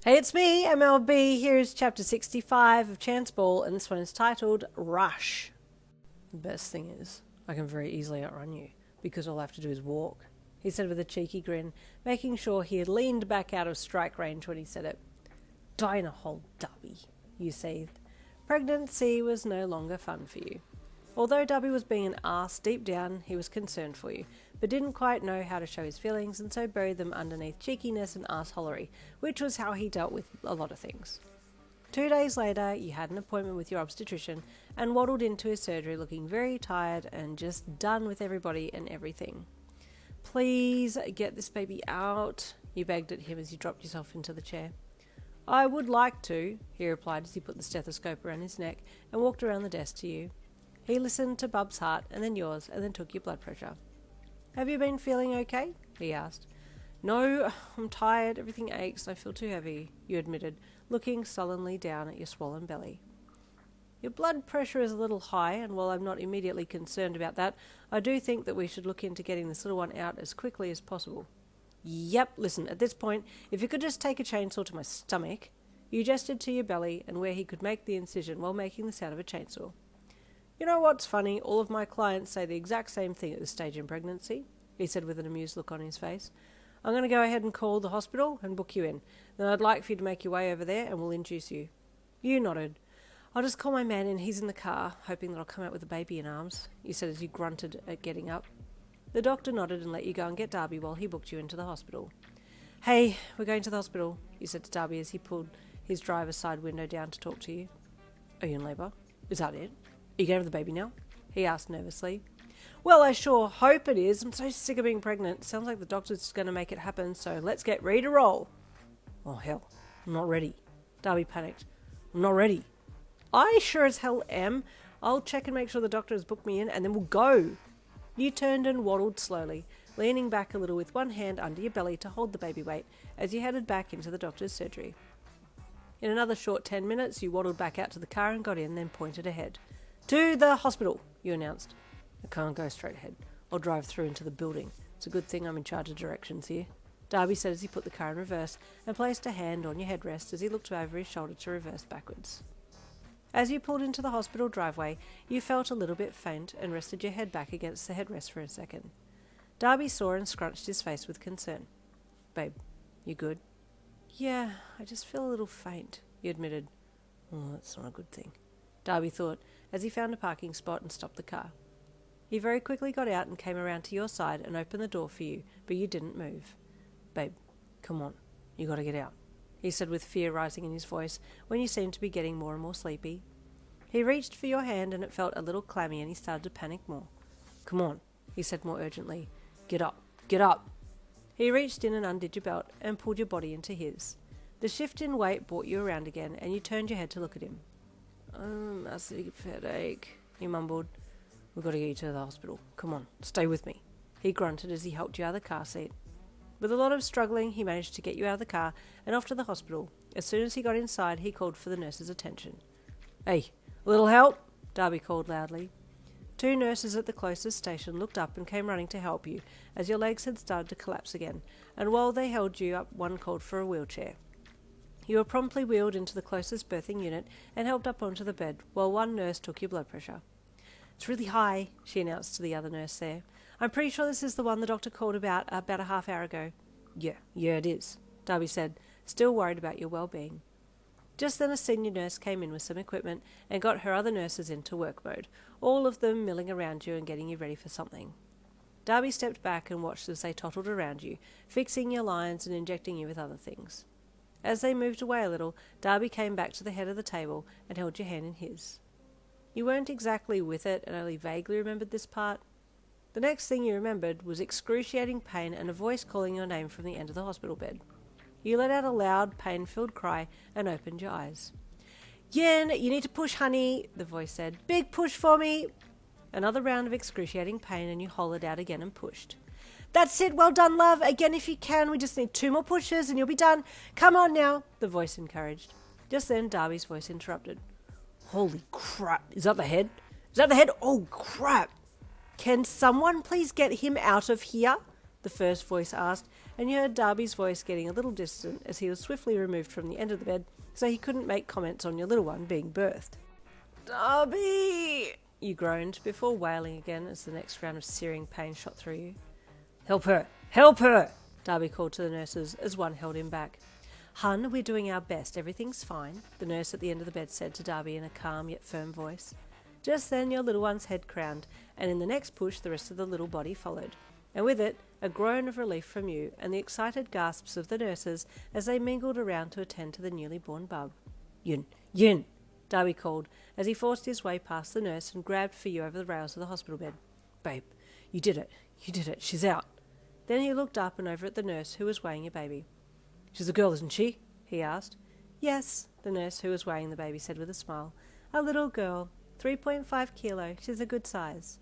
Hey, it's me, MLB. Here's chapter 65 of Chance Ball, and this one is titled Rush. The best thing is, I can very easily outrun you, because all I have to do is walk, he said with a cheeky grin, making sure he had leaned back out of strike range when he said it. Die in a hole, Dabi, you seethed. Pregnancy was no longer fun for you. Although Dabi was being an arse, deep down he was concerned for you, but didn't quite know how to show his feelings and so buried them underneath cheekiness and arseholery, which was how he dealt with a lot of things. 2 days later, you had an appointment with your obstetrician and waddled into his surgery looking very tired and just done with everybody and everything. Please get this baby out, you begged at him as you dropped yourself into the chair. I would like to, he replied as he put the stethoscope around his neck and walked around the desk to you. He listened to Bub's heart and then yours and then took your blood pressure. Have you been feeling okay? He asked. No, I'm tired, everything aches, I feel too heavy, you admitted, looking sullenly down at your swollen belly. Your blood pressure is a little high, and while I'm not immediately concerned about that, I do think that we should look into getting this little one out as quickly as possible. Yep, listen, at this point, if you could just take a chainsaw to my stomach, you gestured to your belly and where he could make the incision while making the sound of a chainsaw. You know what's funny? All of my clients say the exact same thing at this stage in pregnancy, he said with an amused look on his face. I'm going to go ahead and call the hospital and book you in. Then I'd like for you to make your way over there and we'll induce you. You nodded. I'll just call my man in, he's in the car, hoping that I'll come out with a baby in arms, you said as you grunted at getting up. The doctor nodded and let you go and get Dabi while he booked you into the hospital. Hey, we're going to the hospital, you said to Dabi as he pulled his driver's side window down to talk to you. Are you in labour? Is that it? Are you going to have the baby now? He asked nervously. Well, I sure hope it is. I'm so sick of being pregnant. Sounds like the doctor's going to make it happen, so let's get ready to roll. Oh, hell. I'm not ready. Dabi panicked. I'm not ready. I sure as hell am. I'll check and make sure the doctor has booked me in, and then we'll go. You turned and waddled slowly, leaning back a little with one hand under your belly to hold the baby weight as you headed back into the doctor's surgery. In another short 10 minutes, you waddled back out to the car and got in, then pointed ahead. To the hospital, you announced. I can't go straight ahead. I'll drive through into the building. It's a good thing I'm in charge of directions here, Dabi said as he put the car in reverse and placed a hand on your headrest as he looked over his shoulder to reverse backwards. As you pulled into the hospital driveway, you felt a little bit faint and rested your head back against the headrest for a second. Dabi saw and scrunched his face with concern. Babe, you good? Yeah, I just feel a little faint, you admitted. Oh, that's not a good thing, Dabi thought as he found a parking spot and stopped the car. He very quickly got out and came around to your side and opened the door for you, but you didn't move. Babe, come on, you gotta get out, he said with fear rising in his voice when you seemed to be getting more and more sleepy. He reached for your hand and it felt a little clammy and he started to panic more. Come on, he said more urgently. Get up, get up. He reached in and undid your belt and pulled your body into his. The shift in weight brought you around again and you turned your head to look at him. Massive headache, he mumbled. We've got to get you to the hospital. Come on, stay with me, he grunted as he helped you out of the car seat. With a lot of struggling, he managed to get you out of the car and off to the hospital. As soon as he got inside, he called for the nurse's attention. Hey, a little help, Dabi called loudly. 2 nurses at the closest station looked up and came running to help you as your legs had started to collapse again, and while they held you up, one called for a wheelchair. You were promptly wheeled into the closest birthing unit and helped up onto the bed, while one nurse took your blood pressure. It's really high, she announced to the other nurse there. I'm pretty sure this is the one the doctor called about a half hour ago. Yeah, it is, Dabi said, still worried about your well-being. Just then a senior nurse came in with some equipment and got her other nurses into work mode, all of them milling around you and getting you ready for something. Dabi stepped back and watched as they tottled around you, fixing your lines and injecting you with other things. As they moved away a little, Dabi came back to the head of the table and held your hand in his. You weren't exactly with it and only vaguely remembered this part. The next thing you remembered was excruciating pain and a voice calling your name from the end of the hospital bed. You let out a loud, pain-filled cry and opened your eyes. Yen, you need to push, honey, the voice said. Big push for me. Another round of excruciating pain and you hollered out again and pushed. That's it, well done, love. Again if you can, we just need 2 more pushes and you'll be done. Come on now, the voice encouraged. Just then Dabi's voice interrupted. Holy crap, is that the head? Is that the head? Oh crap. Can someone please get him out of here? The first voice asked, and you heard Darby's voice getting a little distant as he was swiftly removed from the end of the bed so he couldn't make comments on your little one being birthed. "Darby!" you groaned before wailing again as the next round of searing pain shot through you. "Help her! Help her!" Darby called to the nurses as one held him back. "Hun, we're doing our best. Everything's fine," the nurse at the end of the bed said to Darby in a calm yet firm voice. Just then your little one's head crowned, and in the next push the rest of the little body followed, and with it a groan of relief from you and the excited gasps of the nurses as they mingled around to attend to the newly born bub. "Yin! Yin!" Darby called as he forced his way past the nurse and grabbed for you over the rails of the hospital bed. "Babe, you did it. You did it. She's out." Then he looked up and over at the nurse who was weighing your baby. "She's a girl, isn't she?" he asked. "Yes," the nurse who was weighing the baby said with a smile. "A little girl, 3.5 kilo. She's a good size."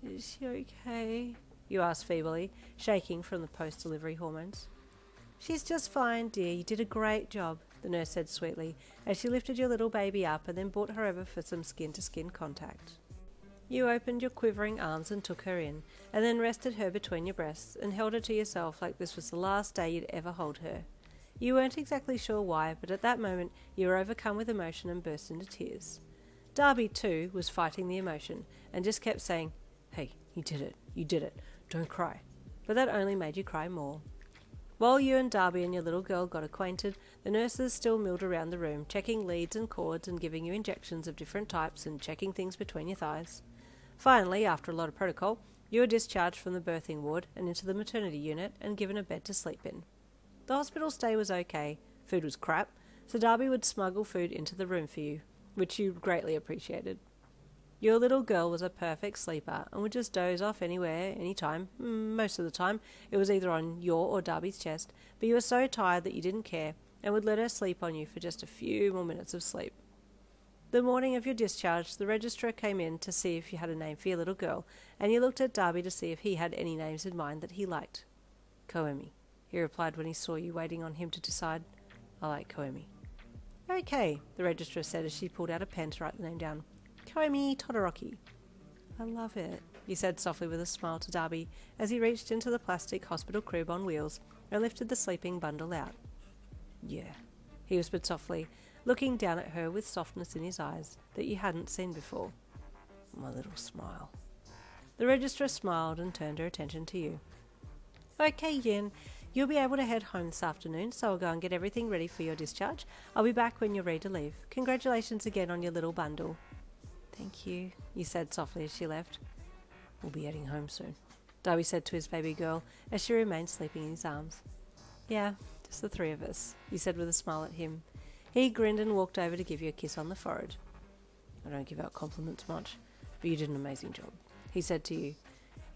"Is she okay?" you asked feebly, shaking from the post-delivery hormones. "She's just fine, dear. You did a great job," the nurse said sweetly, as she lifted your little baby up and then brought her over for some skin-to-skin contact. You opened your quivering arms and took her in, and then rested her between your breasts and held her to yourself like this was the last day you'd ever hold her. You weren't exactly sure why, but at that moment you were overcome with emotion and burst into tears. Darby, too, was fighting the emotion and just kept saying, "Hey, you did it, don't cry." But that only made you cry more. While you and Darby and your little girl got acquainted, the nurses still milled around the room, checking leads and cords and giving you injections of different types and checking things between your thighs. Finally, after a lot of protocol, you were discharged from the birthing ward and into the maternity unit and given a bed to sleep in. The hospital stay was okay, food was crap, so Darby would smuggle food into the room for you, which you greatly appreciated. Your little girl was a perfect sleeper and would just doze off anywhere, anytime. Most of the time, it was either on your or Darby's chest, but you were so tired that you didn't care and would let her sleep on you for just a few more minutes of sleep. The morning of your discharge, the registrar came in to see if you had a name for your little girl, and you looked at Darby to see if he had any names in mind that he liked. "Koemi," he replied when he saw you waiting on him to decide. "I like Koemi." "Okay," the registrar said as she pulled out a pen to write the name down. "Koemi Todoroki." "I love it," you said softly with a smile to Darby as he reached into the plastic hospital crib on wheels and lifted the sleeping bundle out. "Yeah," he whispered softly, looking down at her with softness in his eyes that you hadn't seen before. "My little smile." The registrar smiled and turned her attention to you. "Okay, Yin, you'll be able to head home this afternoon, so I'll go and get everything ready for your discharge. I'll be back when you're ready to leave. Congratulations again on your little bundle." "Thank you," you said softly as she left. "We'll be heading home soon," Darby said to his baby girl as she remained sleeping in his arms. "Yeah, just the three of us," you said with a smile at him. He grinned and walked over to give you a kiss on the forehead. "I don't give out compliments much, but you did an amazing job," he said to you.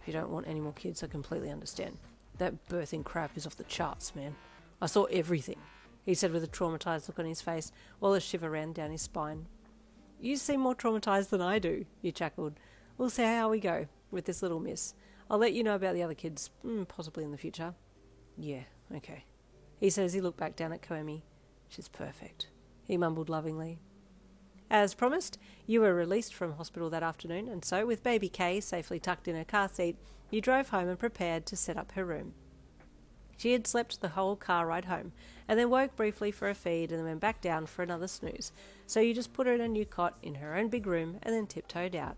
"If you don't want any more kids, I completely understand. That birthing crap is off the charts, man. I saw everything," he said with a traumatized look on his face while a shiver ran down his spine. "You seem more traumatized than I do," you chuckled. "We'll see how we go with this little miss. I'll let you know about the other kids, possibly in the future." "Yeah, okay," he said as he looked back down at Koemi. "She's perfect," he mumbled lovingly. As promised, you were released from hospital that afternoon, and so, with baby Kay safely tucked in her car seat, you drove home and prepared to set up her room. She had slept the whole car ride home, and then woke briefly for a feed and then went back down for another snooze, so you just put her in a new cot in her own big room and then tiptoed out.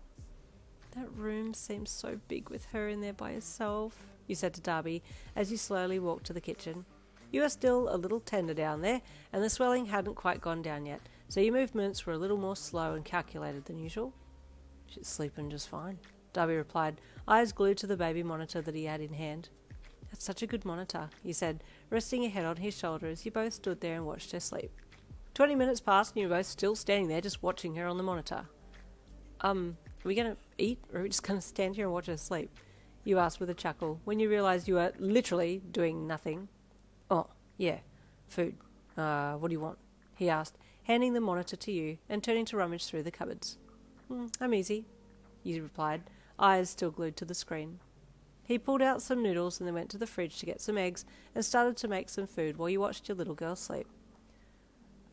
"That room seems so big with her in there by herself," you said to Darby as you slowly walked to the kitchen. You were still a little tender down there, and the swelling hadn't quite gone down yet, so your movements were a little more slow and calculated than usual. "She's sleeping just fine," Darby replied, eyes glued to the baby monitor that he had in hand. "That's such a good monitor," you said, resting your head on his shoulder as you both stood there and watched her sleep. 20 minutes passed and you were both still standing there just watching her on the monitor. Are we going to eat, or are we just going to stand here and watch her sleep?" you asked with a chuckle, when you realised you were literally doing nothing. "Oh, yeah, food. What do you want?" he asked, handing the monitor to you and turning to rummage through the cupboards. "I'm easy," you replied, eyes still glued to the screen. He pulled out some noodles and then went to the fridge to get some eggs and started to make some food while you watched your little girl sleep.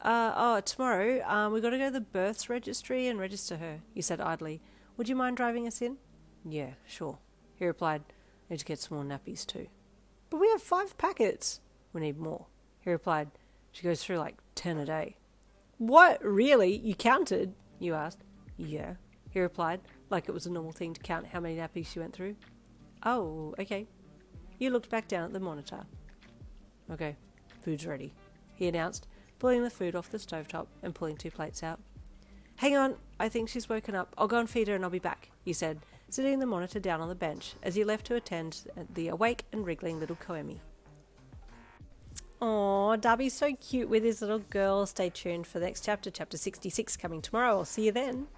Tomorrow, we've got to go to the births registry and register her," you said idly. "Would you mind driving us in?" "Yeah, sure," he replied. "Need to get some more nappies too." But we have 5 packets. We need more. He replied. She goes through like 10 a day. What? Really? You counted? You asked. Yeah, he replied, like it was a normal thing to count how many nappies she went through. Oh, okay. You looked back down at the monitor. Okay, food's ready, he announced, pulling the food off the stovetop and pulling 2 plates out. Hang on, I think she's woken up. I'll go and feed her and I'll be back, he said, sitting the monitor down on the bench as he left to attend the awake and wriggling little Koemi. Aw, Dabi's so cute with his little girl. Stay tuned for the next chapter, chapter 66, coming tomorrow. I'll see you then.